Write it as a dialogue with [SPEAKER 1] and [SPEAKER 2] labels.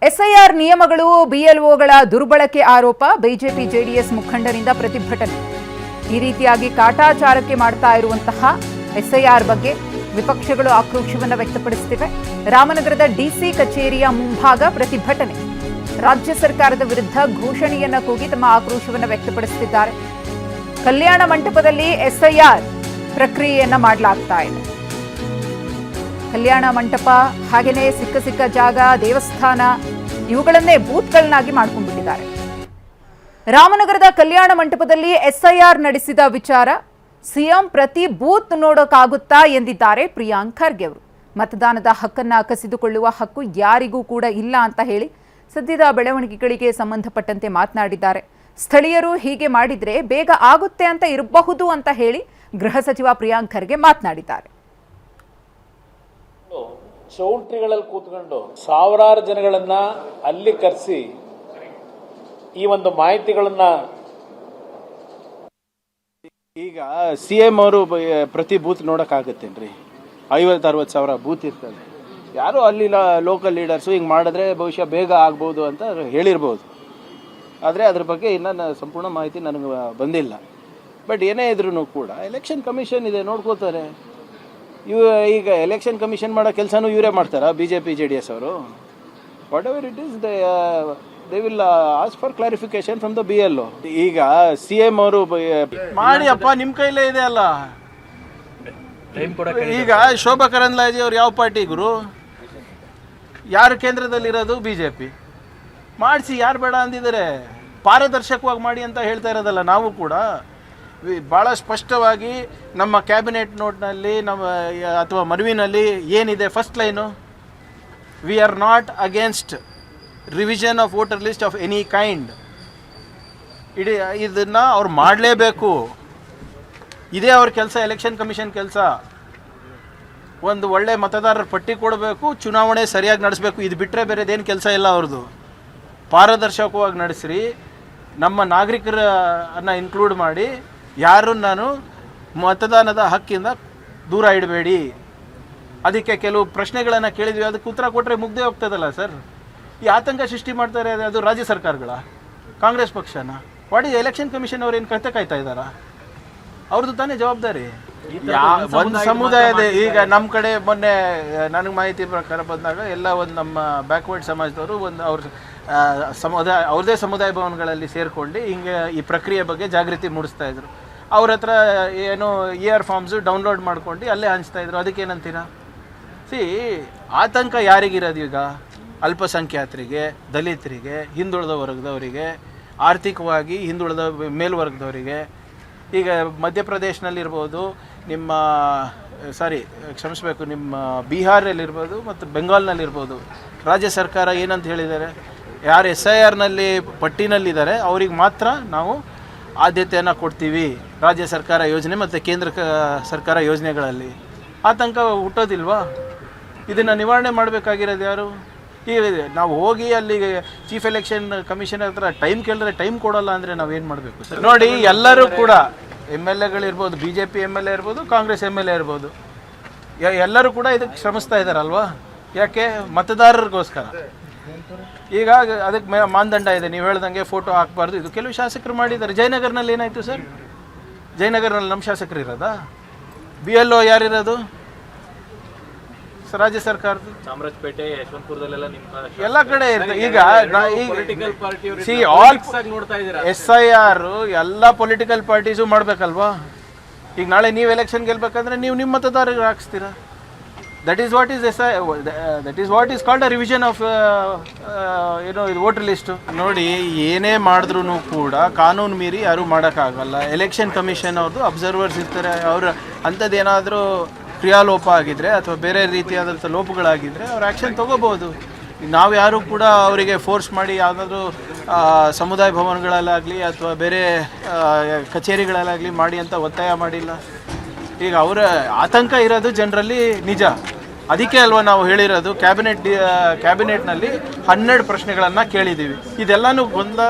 [SPEAKER 1] SIR ನಿಯಮಗಳು ಬಿಎಲ್ಒಗಳ ದುರ್ಬಳಕೆ ಆರೋಪ ಬಿಜೆಪಿ ಜೆಡಿಎಸ್ ಮುಖಂಡರಿಂದ ಪ್ರತಿಭಟನೆ. ಈ ರೀತಿಯಾಗಿ ಕಾಟಾಚಾರಕ್ಕೆ ಮಾಡ್ತಾ ಇರುವಂತಹ ಎಸ್ಐಆರ್ ಬಗ್ಗೆ ವಿಪಕ್ಷಗಳು ಆಕ್ರೋಶವನ್ನು ವ್ಯಕ್ತಪಡಿಸುತ್ತಿವೆ. ರಾಮನಗರದ ಡಿಸಿ ಕಚೇರಿಯ ಮುಂಭಾಗ ಪ್ರತಿಭಟನೆ. ರಾಜ್ಯ ಸರ್ಕಾರದ ವಿರುದ್ಧ ಘೋಷಣೆಯನ್ನ ಕೂಗಿ ತಮ್ಮ ಆಕ್ರೋಶವನ್ನು ವ್ಯಕ್ತಪಡಿಸುತ್ತಿದ್ದಾರೆ. ಕಲ್ಯಾಣ ಮಂಟಪದಲ್ಲಿ ಎಸ್ಐಆರ್ ಪ್ರಕ್ರಿಯೆಯನ್ನ ಮಾಡಲಾಗ್ತಾ ಇದೆ. ಕಲ್ಯಾಣ ಮಂಟಪ ಹಾಗೇನೆ ಸಿಕ್ಕ ಜಾಗ, ದೇವಸ್ಥಾನ ಇವುಗಳನ್ನೇ ಬೂತ್ಗಳನ್ನಾಗಿ ಮಾಡ್ಕೊಂಡ್ಬಿಟ್ಟಿದ್ದಾರೆ. ರಾಮನಗರದ ಕಲ್ಯಾಣ ಮಂಟಪದಲ್ಲಿ ಎಸ್ಐಆರ್ ನಡೆಸಿದ ವಿಚಾರ ಸಿಎಂ ಪ್ರತಿ ಬೂತ್ ನೋಡೋಕ್ಕಾಗುತ್ತಾ ಎಂದಿದ್ದಾರೆ ಪ್ರಿಯಾಂಕ್ ಖರ್ಗೆ ಅವರು. ಮತದಾನದ ಹಕ್ಕನ್ನ ಕಸಿದುಕೊಳ್ಳುವ ಹಕ್ಕು ಯಾರಿಗೂ ಕೂಡ ಇಲ್ಲ ಅಂತ ಹೇಳಿ ಸದ್ಯದ ಬೆಳವಣಿಗೆಗಳಿಗೆ ಸಂಬಂಧಪಟ್ಟಂತೆ ಮಾತನಾಡಿದ್ದಾರೆ. ಸ್ಥಳೀಯರು ಹೀಗೆ ಮಾಡಿದ್ರೆ ಬೇಗ ಆಗುತ್ತೆ ಅಂತ ಇರಬಹುದು ಅಂತ ಹೇಳಿ ಗೃಹ ಸಚಿವ ಪ್ರಿಯಾಂಕ್ ಖರ್ಗೆ ಮಾತನಾಡಿದ್ದಾರೆ.
[SPEAKER 2] ಚೌಲ್ಟ್ರಿಗಳಲ್ಲಿ ಕೂತ್ಕೊಂಡು ಸಾವಿರಾರು ಜನಗಳನ್ನ ಅಲ್ಲಿ ಕರೆಸಿ ಈ ಒಂದು ಮಾಹಿತಿಗಳನ್ನ
[SPEAKER 3] ಈಗ ಸಿಎಂ ಅವರು ಪ್ರತಿ ಬೂತ್ ನೋಡೋಕ್ಕಾಗತ್ತೇನ್ರಿ? 50-60 ಸಾವಿರ ಬೂತ್ ಇರ್ತದೆ. ಯಾರು ಅಲ್ಲಿ ಲೋಕಲ್ ಲೀಡರ್ಸು ಹಿಂಗೆ ಮಾಡಿದ್ರೆ ಬಹುಶಃ ಬೇಗ ಆಗ್ಬೋದು ಅಂತ ಹೇಳಿರ್ಬೋದು. ಆದರೆ ಅದ್ರ ಬಗ್ಗೆ ಇನ್ನೂ ಸಂಪೂರ್ಣ ಮಾಹಿತಿ ನನಗೆ ಬಂದಿಲ್ಲ. ಬಟ್ ಏನೇ ಇದ್ರೂ ಕೂಡ ಎಲೆಕ್ಷನ್ ಕಮಿಷನ್ ಇದೆ, ನೋಡ್ಕೋತಾರೆ. ಈಗ ಎಲೆಕ್ಷನ್ ಕಮಿಷನ್ ಮಾಡೋ ಕೆಲಸನೂ ಇವರೇ ಮಾಡ್ತಾರಾ BJP JDS ಅವರು? What ever it is they will ask for clarification from the BLO. ಈಗ ಸಿಎಂ ಅವರು ಮಾಡಿ ಅಪ್ಪ, ನಿಮ್ಮ ಕೈಲೇ ಇದೆ ಅಲ್ಲ. ಈಗ ಶೋಭಾ ಕರಂದ್ಲಾಜೆ ಅವ್ರು ಯಾವ ಪಾರ್ಟಿ ಗುರು? ಯಾರು ಕೇಂದ್ರದಲ್ಲಿರೋದು? BJP. ಮಾಡಿಸಿ, ಯಾರು ಬೇಡ ಅಂದಿದ್ದಾರೆ? ಪಾರದರ್ಶಕವಾಗಿ ಮಾಡಿ ಅಂತ ಹೇಳ್ತಾ ಇರೋದಲ್ಲ ನಾವು ಕೂಡ. ಭಾಳ ಸ್ಪಷ್ಟವಾಗಿ ನಮ್ಮ ಕ್ಯಾಬಿನೆಟ್ ನೋಟ್ನಲ್ಲಿ ಅಥವಾ ಮನವಿನಲ್ಲಿ ಏನಿದೆ, first line, we are not against revision of voter list of any kind. ಇದನ್ನು ಅವ್ರು ಮಾಡಲೇಬೇಕು. ಇದೇ ಅವ್ರ ಕೆಲಸ, ಎಲೆಕ್ಷನ್ ಕಮಿಷನ್ ಕೆಲಸ. ಒಂದು ಒಳ್ಳೆ ಮತದಾರರ ಪಟ್ಟಿ ಕೊಡಬೇಕು, ಚುನಾವಣೆ ಸರಿಯಾಗಿ ನಡೆಸಬೇಕು. ಇದು ಬಿಟ್ಟರೆ ಬೇರೆದೇನು ಕೆಲಸ ಇಲ್ಲ ಅವ್ರದ್ದು. ಪಾರದರ್ಶಕವಾಗಿ ನಡೆಸ್ರಿ, ನಮ್ಮ ನಾಗರಿಕರನ್ನು ಇನ್ಕ್ಲೂಡ್ ಮಾಡಿ, ಯಾರು ನಾನು ಮತದಾನದ ಹಕ್ಕಿಂದ ದೂರ ಇಡಬೇಡಿ. ಅದಕ್ಕೆ ಕೆಲವು ಪ್ರಶ್ನೆಗಳನ್ನು ಕೇಳಿದ್ವಿ, ಅದಕ್ಕೆ ಉತ್ತರ ಕೊಟ್ಟರೆ ಮುಗ್ದೇ ಹೋಗ್ತದಲ್ಲ ಸರ್. ಈ ಆತಂಕ ಸೃಷ್ಟಿ ಮಾಡ್ತಾರೆ, ಅದು ರಾಜ್ಯ ಸರ್ಕಾರಗಳ, ಕಾಂಗ್ರೆಸ್ ಪಕ್ಷನ. ವಾಟ್ ಈಸ್ ಎಲೆಕ್ಷನ್ ಕಮಿಷನ್ ಅವ್ರು ಏನು ಕತೆ ಕಾಯ್ತಾ ಇದ್ದಾರಾ? ಅವ್ರದ್ದು ತಾನೇ ಜವಾಬ್ದಾರಿ. ಒಂದು ಸಮುದಾಯದ, ಈಗ ನಮ್ಮ ಕಡೆ ಮೊನ್ನೆ ನನಗೆ ಮಾಹಿತಿ ಪ್ರಕಾರ ಬಂದಾಗ ಎಲ್ಲ ಒಂದು ನಮ್ಮ ಬ್ಯಾಕ್ವರ್ಡ್ ಸಮಾಜದವರು ಒಂದು ಅವ್ರದ್ದೇ ಸಮುದಾಯ ಭವನಗಳಲ್ಲಿ ಸೇರಿಕೊಂಡು ಹಿಂಗೆ ಈ ಪ್ರಕ್ರಿಯೆ ಬಗ್ಗೆ ಜಾಗೃತಿ ಮೂಡಿಸ್ತಾ ಇದ್ರು. ಅವ್ರ ಹತ್ರ ಏನು ER ಫಾರ್ಮ್ಸು ಡೌನ್ಲೋಡ್ ಮಾಡ್ಕೊಂಡು ಅಲ್ಲೇ ಹಂಚ್ತಾಯಿದ್ರು. ಅದಕ್ಕೇನಂತೀರ? ಆತಂಕ ಯಾರಿಗಿರೋದು ಈಗ? ಅಲ್ಪಸಂಖ್ಯಾತರಿಗೆ, ದಲಿತರಿಗೆ, ಹಿಂದುಳಿದ ವರ್ಗದವರಿಗೆ, ಆರ್ಥಿಕವಾಗಿ ಹಿಂದುಳಿದ ಮೇಲ್ವರ್ಗದವರಿಗೆ. ಈಗ ಮಧ್ಯಪ್ರದೇಶನಲ್ಲಿರ್ಬೋದು, ನಿಮ್ಮ ಬಿಹಾರಲ್ಲಿರ್ಬೋದು ಮತ್ತು ಬೆಂಗಾಲ್ನಲ್ಲಿರ್ಬೋದು, ರಾಜ್ಯ ಸರ್ಕಾರ ಏನಂತ ಹೇಳಿದ್ದಾರೆ, ಯಾರು SIRನಲ್ಲಿ ಪಟ್ಟಿನಲ್ಲಿದ್ದಾರೆ ಅವ್ರಿಗೆ ಮಾತ್ರ ನಾವು ಆದ್ಯತೆಯನ್ನು ಕೊಡ್ತೀವಿ ರಾಜ್ಯ ಸರ್ಕಾರ ಯೋಜನೆ ಮತ್ತು ಕೇಂದ್ರ ಸರ್ಕಾರ ಯೋಜನೆಗಳಲ್ಲಿ. ಆತಂಕ ಹುಟ್ಟೋದಿಲ್ವಾ? ಇದನ್ನು ನಿವಾರಣೆ ಮಾಡಬೇಕಾಗಿರೋದು ಯಾರು? ಈಗ ನಾವು ಹೋಗಿ ಅಲ್ಲಿಗೆ ಚೀಫ್ ಎಲೆಕ್ಷನ್ ಕಮಿಷನರ್ ಹತ್ರ ಟೈಮ್ ಕೇಳಿದ್ರೆ ಟೈಮ್ ಕೊಡೋಲ್ಲ ಅಂದರೆ ನಾವೇನು ಮಾಡಬೇಕು ಸರ್? ನೋಡಿ, ಎಲ್ಲರೂ ಕೂಡ MLAಗಳಿರ್ಬೋದು, BJP MLA ಇರ್ಬೋದು, ಕಾಂಗ್ರೆಸ್ MLA ಇರ್ಬೋದು, ಎಲ್ಲರೂ ಕೂಡ ಇದಕ್ಕೆ ಶ್ರಮಿಸ್ತಾ ಇದ್ದಾರಲ್ವಾ? ಯಾಕೆ? ಮತದಾರರಿಗೋಸ್ಕರ. ಈಗ ಅದಕ್ಕೆ ಮಾನದಂಡ ಇದೆ. ನೀವು ಹೇಳ್ದಂಗೆ ಫೋಟೋ ಹಾಕಬಾರ್ದು. ಇದು ಕೆಲವು ಶಾಸಕರು ಮಾಡಿದ್ದಾರೆ. ಜಯನಗರ್ನಲ್ಲಿ ಏನಾಯಿತು ಸರ್? ಜಯನಗರ್ನಲ್ಲಿ ನಮ್ಮ ಶಾಸಕರು ಇರೋದಾ? BLO ಯಾರಿರೋದು? ರಾಜ್ಯ ಸರ್ಕಾರದ್ದು. ಚಾಮರಾಜಪೇಟೆ, ಯಶವಂತಪುರದಲ್ಲೆಲ್ಲ ಎಲ್ಲ ಕಡೆ ಇರ್ತದೆ. ಈಗ SIR ಎಲ್ಲ ಪೊಲಿಟಿಕಲ್ ಪಾರ್ಟೀಸು ಮಾಡಬೇಕಲ್ವಾ? ಈಗ ನಾಳೆ ನೀವು ಎಲೆಕ್ಷನ್ ಗೆಲ್ಬೇಕಂದ್ರೆ ನೀವು ನಿಮ್ಮ ಮತದಾರರಿಗೆ ಹಾಕಿಸ್ತೀರಾ. That is what is called a revision of voter list. ನೋಡಿ, ಏನೇ ಮಾಡಿದ್ರೂ ಕೂಡ ಕಾನೂನು ಮೀರಿ ಯಾರೂ ಮಾಡೋಕ್ಕಾಗಲ್ಲ. ಎಲೆಕ್ಷನ್ ಕಮಿಷನ್ ಅವ್ರದ್ದು ಅಬ್ಸರ್ವರ್ಸ್ ಇರ್ತಾರೆ. ಅವರು ಅಂಥದ್ದೇನಾದರೂ ಕ್ರಿಯಾಲೋಪ ಆಗಿದ್ದರೆ ಅಥವಾ ಬೇರೆ ರೀತಿಯಾದಂಥ ಲೋಪಗಳಾಗಿದ್ದರೆ ಅವ್ರು ಆ್ಯಕ್ಷನ್ ತೊಗೋಬೋದು. ನಾವು ಯಾರೂ ಕೂಡ ಅವರಿಗೆ ಫೋರ್ಸ್ ಮಾಡಿ ಯಾವುದಾದ್ರೂ ಸಮುದಾಯ ಭವನಗಳಲ್ಲಾಗಲಿ ಅಥವಾ ಬೇರೆ ಕಚೇರಿಗಳಲ್ಲಾಗಲಿ ಮಾಡಿ ಅಂತ ಒತ್ತಾಯ ಮಾಡಿಲ್ಲ. ಈಗ ಅವರ ಆತಂಕ ಇರೋದು ಜನರಲ್ಲಿ ನಿಜ. ಅದಕ್ಕೆ ಅಲ್ವಾ ನಾವು ಹೇಳಿರೋದು ಕ್ಯಾಬಿನೆಟ್ನಲ್ಲಿ 12 ಪ್ರಶ್ನೆಗಳನ್ನು ಕೇಳಿದ್ದೀವಿ. ಇದೆಲ್ಲನೂ ಗೊಂದಲ